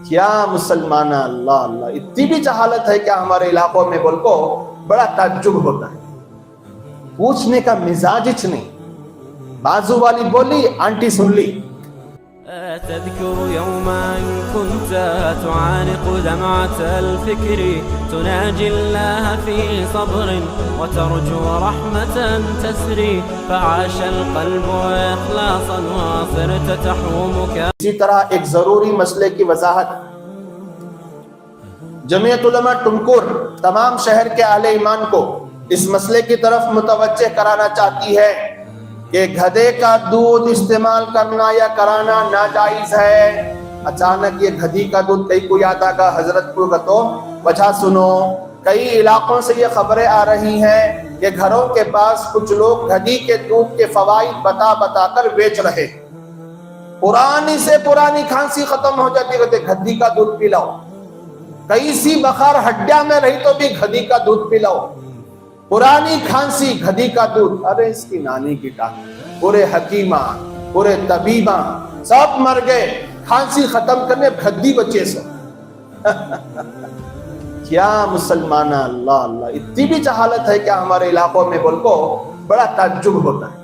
کیا مسلمان، اللہ اللہ، اتنی بھی جہالت ہے کیا ہمارے علاقوں میں؟ بول کو بڑا تعجب ہوتا ہے، پوچھنے کا مزاج ہی نہیں۔ بازو والی بولی، آنٹی سن لی۔ تذكر يوما كنت تعانق دمعة الفكر تناجي الله في صبر وترجو رحمة تسري فعاش القلب إخلاصا وصرت تحومك۔ اسی طرح ایک ضروری مسئلے کی وضاحت، جمعیت علماء ٹمکور تمام شہر کے اہل ایمان کو اس مسئلے کی طرف متوجہ کرانا چاہتی ہے کہ گدھے کا دودھ استعمال کرنا یا کرانا ناجائز ہے۔ اچانک یہ گدھی کا دودھ کئی کو یاد آگا، حضرت کو تو وجہ سنو۔ کئی علاقوں سے یہ خبریں آ رہی ہیں کہ گھروں کے پاس کچھ لوگ گدھی کے دودھ کے فوائد بتا بتا کر بیچ رہے، پرانی سے پرانی کھانسی ختم ہو جاتی ہے، گدھی کا دودھ پلاؤ، کئی سی بخار ہڈیاں میں رہی تو بھی گدھی کا دودھ پلاؤ، پرانی کھانسی گدھی کا دودھ۔ ارے اس کی نانی کی ٹانگ، پورے حکیمہ پورے طبیبہ سب مر گئے، کھانسی ختم کرنے گدھی بچے سے۔ کیا مسلمان، اللہ اللہ، اتنی بھی جہالت ہے کیا ہمارے علاقوں میں؟ بول کو بڑا تعجب ہوتا ہے،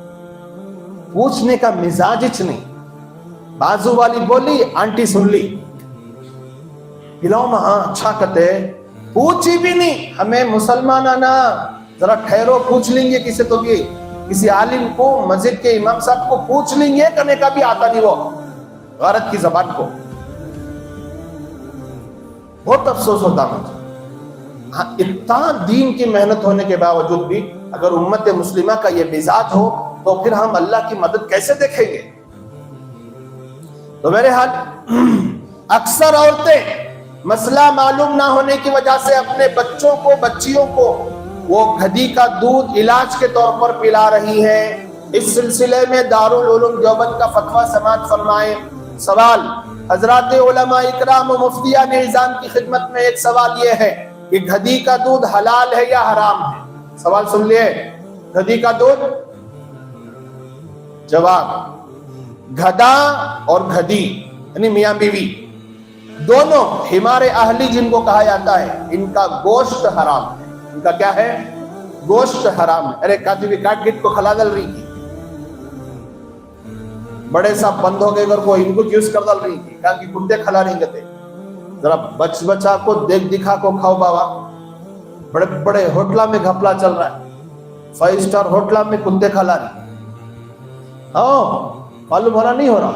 پوچھنے کا مزاج ہی نہیں۔ بازو والی بولی، آنٹی سن لی۔ پلاؤ ہاں اچھا کہتے، پوچھی بھی نہیں ہمیں مسلمانانا، ذرا ٹھہرو پوچھ لیں گے کسی تو بھی، کسی عالم کو، مسجد کے امام صاحب کو پوچھ لیں گے، کرنے کا بھی آتا نہیں وہ غارت کی زبان کو۔ بہت افسوس ہوتا مجھے، ہاں اتنا دین کی محنت ہونے کے باوجود بھی اگر امت مسلمہ کا یہ مزاج ہو تو پھر ہم اللہ کی مدد کیسے دیکھیں گے؟ تو میرے حال اکثر عورتیں مسئلہ معلوم نہ ہونے کی وجہ سے اپنے بچوں کو، بچیوں کو وہ گدھی کا دودھ علاج کے طور پر پلا رہی ہیں۔ اس سلسلے میں دارالعلوم دیوبند کا فتویٰ سماعت فرمائیں۔ سوال، حضرات علماء اکرام و مفتیان نظام کی خدمت میں ایک سوال یہ ہے کہ گدھی کا دودھ حلال ہے یا حرام ہے؟ سوال سن لیے، گدھی کا دودھ؟ جواب، گدھا اور گدھی یعنی میاں بیوی دونوں حمار اہلی جن کو کہا جاتا ہے، ان کا گوشت حرام ہے۔ ان کا کیا ہے؟ گوشت حرام ہے۔ ارے کاتی بھی کاٹ گٹ کو کھلا دل رہی تھی، بڑے صاحب بند ہو گئے اگر کو ان کو یوز کر ڈال رہی تھی، کہا کہ کتے کھلا نہیں گتے، ذرا بچا کو دیکھ دکھا کو کھاؤ بابا۔ بڑے بڑے ہوٹلہ میں گھپلا چل رہا ہے، 5 اسٹار ہوٹلہ میں کتے کھلا رہی، ہاں معلوم ہو رہا نہیں ہو رہا۔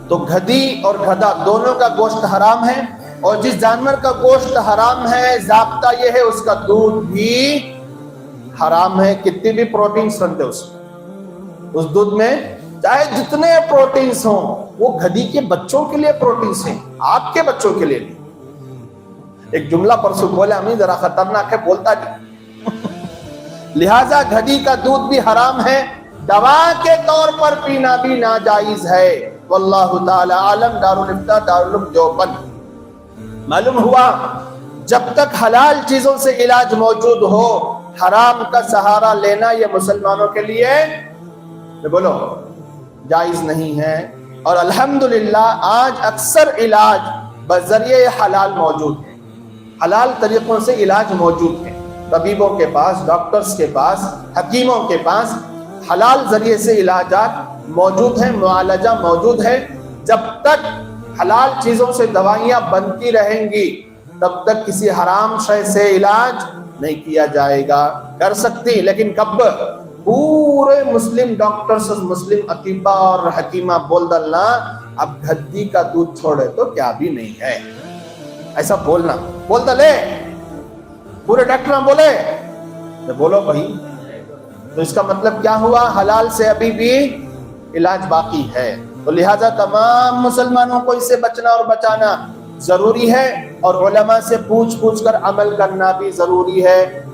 تو گدھی اور گدھا دونوں کا گوشت حرام ہے، اور جس جانور کا گوشت حرام ہے ضابطہ یہ ہے اس کا دودھ بھی حرام ہے، کتنی بھی پروٹینز رکھتے اس دودھ میں، چاہے جتنے پروٹینز ہوں، وہ گدھی کے بچوں کے لیے پروٹینز ہیں، آپ کے بچوں کے لیے نہیں۔ ایک جملہ پرسوں بولا ہمیں ذرا خطرناک ہے، بولتا نہیں۔ لہٰذا گدھی کا دودھ بھی حرام ہے، دوا کے طور پر پینا بھی ناجائز ہے۔ واللہ تعالی عالم۔ دارالفتاء دارالعلوم دیوبند۔ معلوم ہوا جب تک حلال چیزوں سے علاج موجود ہو، حرام کا سہارا لینا یہ مسلمانوں کے لیے بولو جائز نہیں ہے۔ اور الحمدللہ آج اکثر علاج بذریعہ حلال موجود ہے، حلال طریقوں سے علاج موجود ہے، طبیبوں کے پاس، ڈاکٹرز کے پاس، حکیموں کے پاس حلال ذریعے سے علاجات موجود ہیں، معالجہ موجود ہے۔ جب تک حلال چیزوں سے دوائیاں بنتی رہیں گی تب تک کسی حرام شے سے علاج نہیں کیا جائے گا۔ کر سکتی لیکن کب؟ پورے مسلم ڈاکٹرز، مسلم اطباء اور حکیمہ بول ڈالنا اب گدھی کا دودھ چھوڑے تو کیا بھی نہیں ہے، ایسا بولنا، بول ڈالے پورے ڈاکٹر بولے تو بولو بھائی، تو اس کا مطلب کیا ہوا؟ حلال سے ابھی بھی علاج باقی ہے۔ تو لہٰذا تمام مسلمانوں کو اس سے بچنا اور بچانا ضروری ہے، اور علماء سے پوچھ کر عمل کرنا بھی ضروری ہے۔